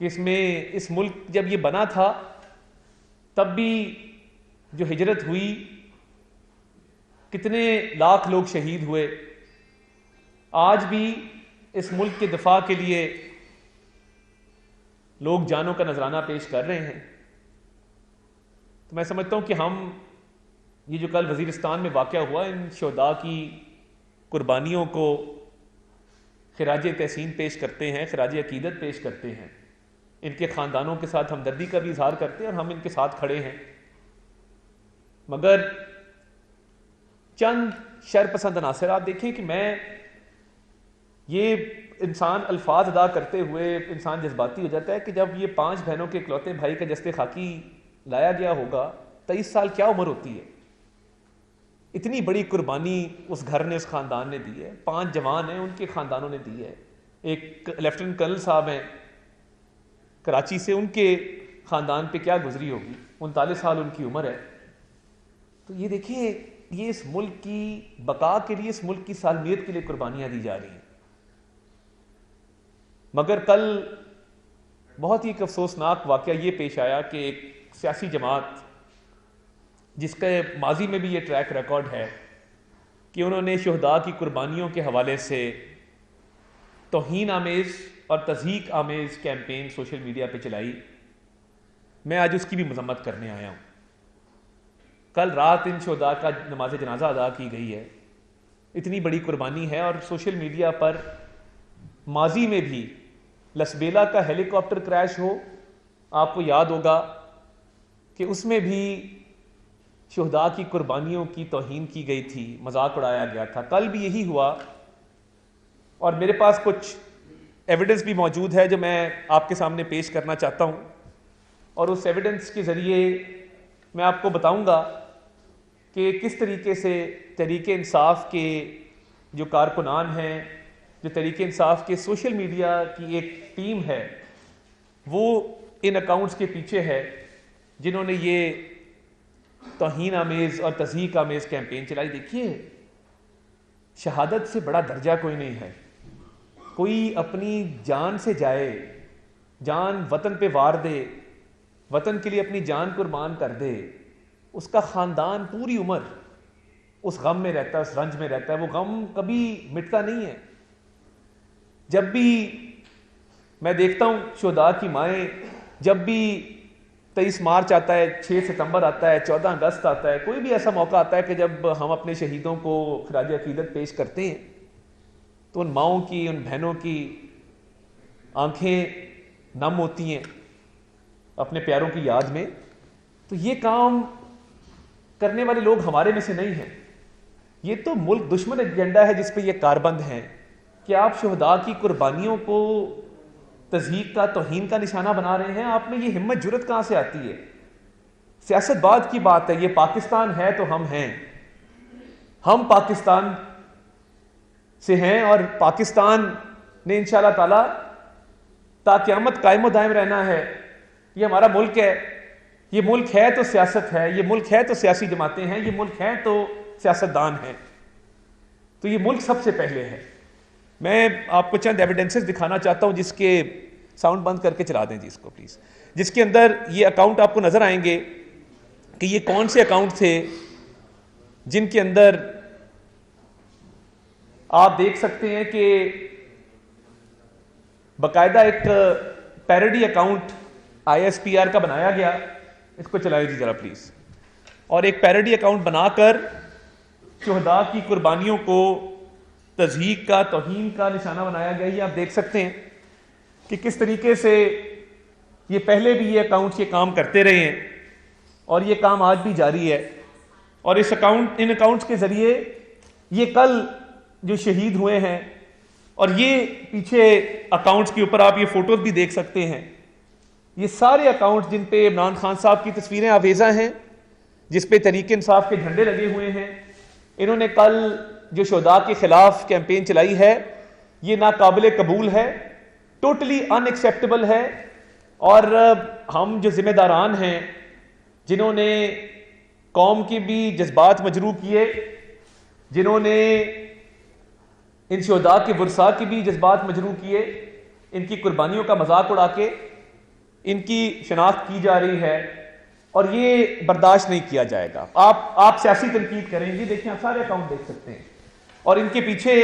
کہ اس ملک جب یہ بنا تھا تب بھی جو ہجرت ہوئی کتنے لاکھ لوگ شہید ہوئے، آج بھی اس ملک کے دفاع کے لیے لوگ جانوں کا نذرانہ پیش کر رہے ہیں۔ تو میں سمجھتا ہوں کہ ہم یہ جو کل وزیرستان میں واقعہ ہوا، ان شہداء کی قربانیوں کو خراج تحسین پیش کرتے ہیں، خراج عقیدت پیش کرتے ہیں، ان کے خاندانوں کے ساتھ ہمدردی کا بھی اظہار کرتے ہیں اور ہم ان کے ساتھ کھڑے ہیں۔ مگر چند شر پسند عناصر آپ دیکھیں کہ میں یہ انسان الفاظ ادا کرتے ہوئے انسان جذباتی ہو جاتا ہے کہ جب یہ 5 بہنوں کے اکلوتے بھائی کا جسد خاکی لایا گیا ہوگا، 23 سال کیا عمر ہوتی ہے؟ اتنی بڑی قربانی اس گھر نے، اس خاندان نے دی ہے، 5 جوان ہیں ان کے خاندانوں نے دی ہے، ایک لیفٹیننٹ کرنل صاحب ہیں کراچی سے، ان کے خاندان پہ کیا گزری ہوگی، 39 سال ان کی عمر ہے۔ تو یہ دیکھیں، یہ اس ملک کی بقا کے لیے، اس ملک کی سالمیت کے لیے قربانیاں دی جا رہی ہیں۔ مگر کل بہت ہی ایک افسوسناک واقعہ یہ پیش آیا کہ ایک سیاسی جماعت جس کے ماضی میں بھی یہ ٹریک ریکارڈ ہے کہ انہوں نے شہداء کی قربانیوں کے حوالے سے توہین آمیز اور تضحیک آمیز کیمپین سوشل میڈیا پہ چلائی، میں آج اس کی بھی مذمت کرنے آیا ہوں۔ کل رات ان شہداء کا نماز جنازہ ادا کی گئی ہے، اتنی بڑی قربانی ہے، اور سوشل میڈیا پر ماضی میں بھی لسبیلا کا ہیلی کاپٹر کریش ہو، آپ کو یاد ہوگا کہ اس میں بھی شہداء کی قربانیوں کی توہین کی گئی تھی، مذاق اڑایا گیا تھا۔ کل بھی یہی ہوا، اور میرے پاس کچھ ایویڈنس بھی موجود ہے جو میں آپ کے سامنے پیش کرنا چاہتا ہوں، اور اس ایویڈنس کے ذریعے میں آپ کو بتاؤں گا کہ کس طریقے سے تحریک انصاف کے جو کارکنان ہیں، جو تحریک انصاف کے سوشل میڈیا کی ایک ٹیم ہے، وہ ان اکاؤنٹس کے پیچھے ہے جنہوں نے یہ توہین آمیز اور تضحیک آمیز کیمپین چلائی۔ دیکھیے، شہادت سے بڑا درجہ کوئی نہیں ہے۔ کوئی اپنی جان سے جائے، جان وطن پہ وار دے، وطن کے لیے اپنی جان قربان کر دے، اس کا خاندان پوری عمر اس غم میں رہتا ہے، اس رنج میں رہتا ہے، وہ غم کبھی مٹتا نہیں ہے۔ جب بھی میں دیکھتا ہوں شہداء کی مائیں، جب بھی 23 مارچ آتا ہے، 6 ستمبر آتا ہے، 14 اگست آتا ہے، کوئی بھی ایسا موقع آتا ہے کہ جب ہم اپنے شہیدوں کو خراج عقیدت پیش کرتے ہیں، تو ان ماؤں کی، ان بہنوں کی آنکھیں نم ہوتی ہیں اپنے پیاروں کی یاد میں۔ تو یہ کام کرنے والے لوگ ہمارے میں سے نہیں ہیں، یہ تو ملک دشمن ایجنڈا ہے جس پہ یہ کاربند ہیں کہ آپ شہداء کی قربانیوں کو تضحیک کا، توہین کا نشانہ بنا رہے ہیں۔ آپ میں یہ ہمت جرأت کہاں سے آتی ہے؟ سیاست بعد کی بات ہے، یہ پاکستان ہے تو ہم ہیں، ہم پاکستان سے ہیں، اور پاکستان نے انشاءاللہ تعالی تا قیامت قائم و دائم رہنا ہے۔ یہ ہمارا ملک ہے، یہ ملک ہے تو سیاست ہے، یہ ملک ہے تو سیاسی جماعتیں ہیں، یہ ملک ہے تو سیاستدان ہیں، تو یہ ملک سب سے پہلے ہے۔ میں آپ کو چند ایویڈنسز دکھانا چاہتا ہوں، جس کے ساؤنڈ بند کر کے چلا دیں جی اس کو پلیز، جس کے اندر یہ اکاؤنٹ آپ کو نظر آئیں گے کہ یہ کون سے اکاؤنٹ تھے جن کے اندر آپ دیکھ سکتے ہیں کہ باقاعدہ ایک پیروڈی اکاؤنٹ ISPR کا بنایا گیا، اس کو چلائیں جی ذرا پلیز، اور ایک پیروڈی اکاؤنٹ بنا کر شہداء کی قربانیوں کو تضحیک کا، توہین کا نشانہ بنایا گیا۔ یہ آپ دیکھ سکتے ہیں کہ کس طریقے سے یہ پہلے بھی یہ اکاؤنٹ یہ کام کرتے رہے ہیں، اور یہ کام آج بھی جاری ہے۔ اور ان اکاؤنٹس کے ذریعے یہ کل جو شہید ہوئے ہیں، اور یہ پیچھے اکاؤنٹس کے اوپر آپ یہ فوٹوز بھی دیکھ سکتے ہیں، یہ سارے اکاؤنٹس جن پہ عمران خان صاحب کی تصویریں آویزاں ہیں، جس پہ تحریک انصاف کے جھنڈے لگے ہوئے ہیں، انہوں نے کل جو شہداء کے خلاف کیمپین چلائی ہے، یہ ناقابل قبول ہے، ٹوٹلی ان ایکسیپٹیبل ہے۔ اور ہم جو ذمہ داران ہیں، جنہوں نے قوم کی بھی جذبات مجروح کیے، جنہوں نے ان شہداء کے ورثاء کی بھی جذبات مجروح کیے، ان کی قربانیوں کا مذاق اڑا کے، ان کی شناخت کی جا رہی ہے اور یہ برداشت نہیں کیا جائے گا. آپ سیاسی تنقید کریں گے، دیکھیں آپ سارے اکاؤنٹ دیکھ سکتے ہیں، اور ان کے پیچھے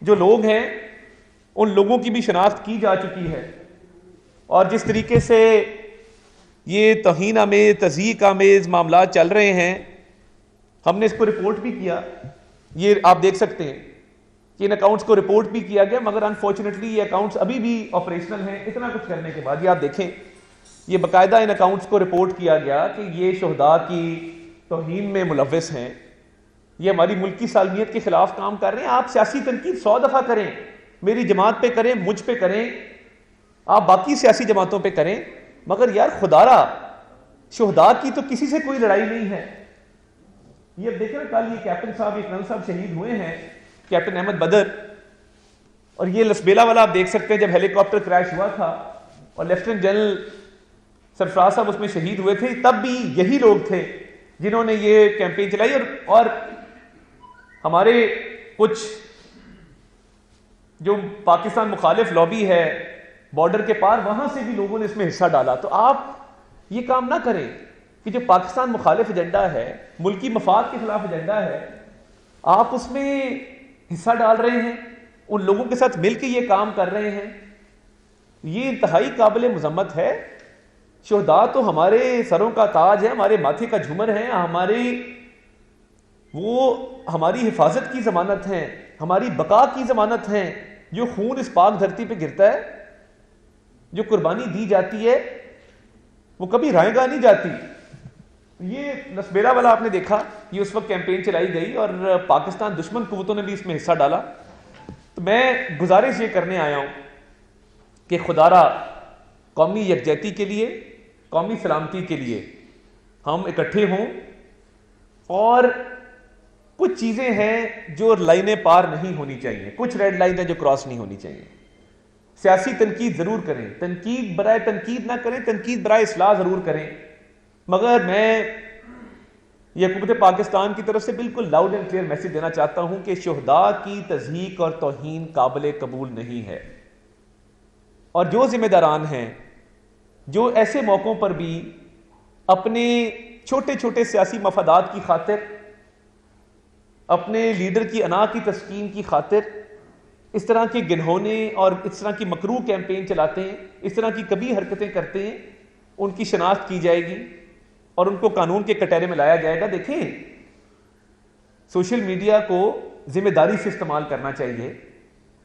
جو لوگ ہیں ان لوگوں کی بھی شناخت کی جا چکی ہے. اور جس طریقے سے یہ توہین آمیز، تضحیک آمیز معاملات چل رہے ہیں، ہم نے اس کو رپورٹ بھی کیا. یہ آپ دیکھ سکتے ہیں کہ ان اکاؤنٹس کو رپورٹ بھی کیا گیا، مگر انفارچونیٹلی یہ اکاؤنٹس ابھی بھی آپریشنل ہیں. اتنا کچھ کرنے کے بعد یہ آپ دیکھیں، یہ باقاعدہ ان اکاؤنٹس کو رپورٹ کیا گیا کہ یہ شہداء کی توہین میں ملوث ہیں، یہ ہماری ملکی سالمیت کے خلاف کام کر رہے ہیں. آپ سیاسی تنقید 100 دفعہ کریں، میری جماعت پہ کریں، مجھ پہ کریں، آپ باقی سیاسی جماعتوں پہ کریں، مگر یار خدا را شہداء کی تو کسی سے کوئی لڑائی نہیں ہے. یہ اب دیکھیں نا، کل یہ کیپٹن صاحب، یہ کرنل صاحب شہید ہوئے ہیں، کیپٹن احمد بدر، اور یہ لسبیلا والا آپ دیکھ سکتے ہیں جب ہیلی کاپٹر کریش ہوا تھا اور لیفٹیننٹ جنرل سرفراز صاحب اس میں شہید ہوئے تھے، تب بھی یہی لوگ تھے جنہوں نے یہ کیمپین چلائی. اور ہمارے کچھ جو پاکستان مخالف لابی ہے بارڈر کے پار، وہاں سے بھی لوگوں نے اس میں حصہ ڈالا. تو آپ یہ کام نہ کریں کہ جو پاکستان مخالف ایجنڈا ہے، ملکی مفاد کے خلاف ایجنڈا ہے، آپ اس میں حصہ ڈال رہے ہیں، ان لوگوں کے ساتھ مل کے یہ کام کر رہے ہیں. یہ انتہائی قابل مذمت ہے. شہداء تو ہمارے سروں کا تاج ہے، ہمارے ماتھے کا جھومر ہے، ہماری حفاظت کی ضمانت ہیں، ہماری بقا کی ضمانت ہیں. جو خون اس پاک دھرتی پہ گرتا ہے، جو قربانی دی جاتی ہے، وہ کبھی رائے گاہ نہیں جاتی. یہ لسبیلا والا آپ نے دیکھا، یہ اس وقت کیمپین چلائی گئی اور پاکستان دشمن قوتوں نے بھی اس میں حصہ ڈالا. تو میں گزارش یہ کرنے آیا ہوں کہ خدا را قومی یکجہتی کے لیے، قومی سلامتی کے لیے ہم اکٹھے ہوں، اور کچھ چیزیں ہیں جو لائنیں پار نہیں ہونی چاہیے، کچھ ریڈ لائن ہیں جو کراس نہیں ہونی چاہیے. سیاسی تنقید ضرور کریں، تنقید برائے تنقید نہ کریں، تنقید برائے اصلاح ضرور کریں، مگر میں یہ حکومت پاکستان کی طرف سے بالکل لاؤڈ اینڈ کلیئر میسج دینا چاہتا ہوں کہ شہداء کی تضحیک اور توہین قابل قبول نہیں ہے. اور جو ذمہ داران ہیں، جو ایسے موقعوں پر بھی اپنے چھوٹے چھوٹے سیاسی مفادات کی خاطر، اپنے لیڈر کی انا کی تسکین کی خاطر اس طرح کے گنہونے اور اس طرح کی مکروہ کیمپین چلاتے ہیں، اس طرح کی کبھی حرکتیں کرتے ہیں، ان کی شناخت کی جائے گی اور ان کو قانون کے کٹہرے میں لایا جائے گا. دیکھیں، سوشل میڈیا کو ذمہ داری سے استعمال کرنا چاہیے.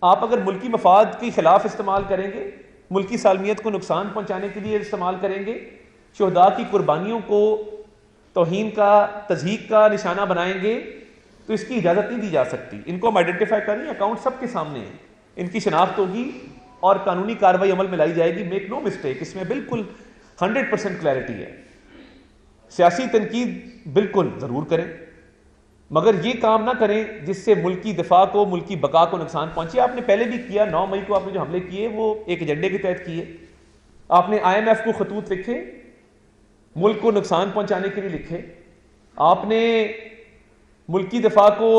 آپ اگر ملکی مفاد کے خلاف استعمال کریں گے، ملکی سالمیت کو نقصان پہنچانے کے لیے استعمال کریں گے، شہداء کی قربانیوں کو توہین کا، تضحیک کا نشانہ بنائیں گے، تو اس کی اجازت نہیں دی جا سکتی. ان کو ہم آئیڈینٹیفائی کریں، اکاؤنٹ سب کے سامنے ہیں، ان کی شناخت ہوگی اور قانونی کارروائی عمل میں لائی جائے گی. میک نو مسٹیک، اس میں بالکل 100% کلیئرٹی ہے. سیاسی تنقید بالکل ضرور کریں، مگر یہ کام نہ کریں جس سے ملکی دفاع کو، ملکی بقا کو نقصان پہنچے. آپ نے پہلے بھی کیا، 9 مئی کو آپ نے جو حملے کیے وہ ایک ایجنڈے کے تحت کیے. آپ نے IMF کو خطوط لکھے، ملک کو نقصان پہنچانے کے لیے لکھے. آپ نے ملکی دفاع کو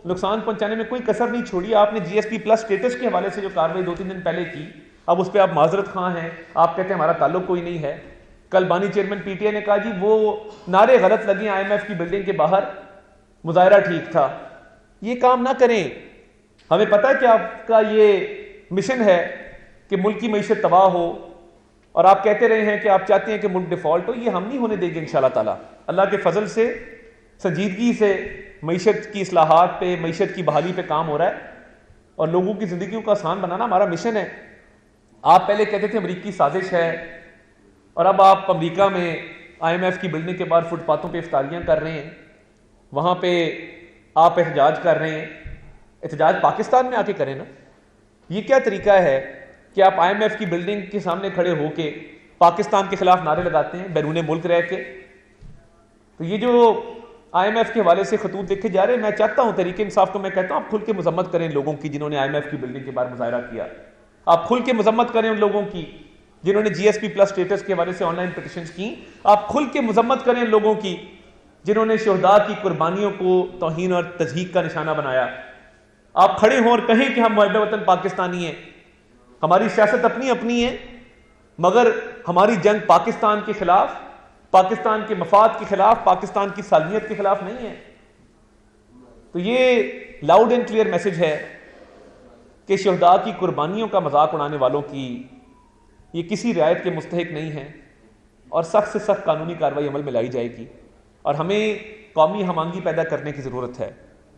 نقصان پہنچانے میں کوئی کسر نہیں چھوڑی. آپ نے GSP+ سٹیٹس کے حوالے سے جو کارروائی 2-3 دن پہلے کی، اب اس پہ آپ معذرت خواہ ہیں، آپ کہتے ہیں ہمارا تعلق کوئی نہیں ہے. کل بانی چیئرمین PTI نے کہا جی وہ نعرے غلط لگے IMF کی بلڈنگ کے باہر، مظاہرہ ٹھیک تھا. یہ کام نہ کریں. ہمیں پتہ ہے کہ آپ کا یہ مشن ہے کہ ملک کی معیشت تباہ ہو، اور آپ کہتے رہے ہیں کہ آپ چاہتے ہیں کہ ملک ڈیفالٹ ہو. یہ ہم نہیں ہونے دیں گے انشاءاللہ تعالیٰ. اللہ کے فضل سے سنجیدگی سے معیشت کی اصلاحات پہ، معیشت کی بحالی پہ کام ہو رہا ہے، اور لوگوں کی زندگیوں کو آسان بنانا ہمارا مشن ہے. آپ پہلے کہتے تھے امریکی سازش ہے، اور اب آپ امریکہ میں IMF کی بلڈنگ کے باہر فٹ پاتھوں پہ افطاریاں کر رہے ہیں، وہاں پہ آپ احتجاج کر رہے ہیں. احتجاج پاکستان میں آ کے کریں نا. یہ کیا طریقہ ہے کہ آپ IMF کی بلڈنگ کے سامنے کھڑے ہو کے پاکستان کے خلاف نعرے لگاتے ہیں بیرون ملک رہ کے؟ تو یہ جو IMF کے حوالے سے خطوط لکھے جا رہے ہیں، میں چاہتا ہوں تحریک انصاف کو میں کہتا ہوں آپ کھل کے مذمت کریں لوگوں کی جنہوں نے IMF کی بلڈنگ کے باہر مظاہرہ کیا. آپ کھل کے مذمت کریں ان لوگوں کی جنہوں نے GSP+ سٹیٹس کے حوالے سے آن لائن پٹیشنز کی. آپ کھل کے مذمت کریں ان لوگوں کی جنہوں نے شہداء کی قربانیوں کو توہین اور تضحیک کا نشانہ بنایا. آپ کھڑے ہوں اور کہیں کہ ہم محب وطن پاکستانی ہیں. ہماری سیاست اپنی ہے، مگر ہماری جنگ پاکستان کے خلاف، پاکستان کے مفاد کے خلاف، پاکستان کی سالمیت کے خلاف نہیں ہے۔ تو یہ لاؤڈ اینڈ کلیئر میسج ہے کہ شہداء کی قربانیوں کا مذاق اڑانے والوں کی یہ کسی رعایت کے مستحق نہیں ہے، اور سخت سے سخت قانونی کارروائی عمل میں لائی جائے گی، اور ہمیں قومی ہم آہنگی پیدا کرنے کی ضرورت ہے۔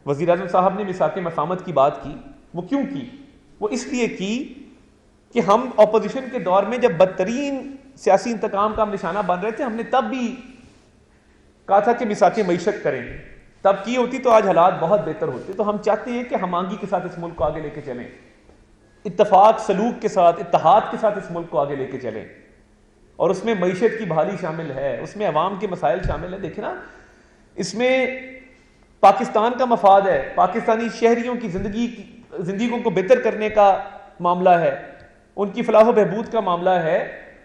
وزیر اعظم صاحب نے میثاق مفاہمت کی بات کی، وہ کیوں کی؟ وہ اس لیے کی کہ ہم اپوزیشن کے دور میں جب بدترین سیاسی انتقام کا ہم نشانہ بن رہے تھے، ہم نے تب بھی کہا تھا کہ میثاق معیشت کریں، تب کی ہوتی تو آج حالات بہت بہتر ہوتے۔ تو ہم چاہتے ہیں کہ ہم آہنگی کے ساتھ اس ملک کو آگے لے کے چلیں، اتفاق سلوک کے ساتھ، اتحاد کے ساتھ اس ملک کو آگے لے کے چلیں، اور اس میں معیشت کی بحالی شامل ہے، اس میں عوام کے مسائل شامل ہیں۔ دیکھیں نا، اس میں پاکستان کا مفاد ہے، پاکستانی شہریوں کی زندگیوں کو بہتر کرنے کا معاملہ ہے، ان کی فلاح و بہبود کا معاملہ ہے،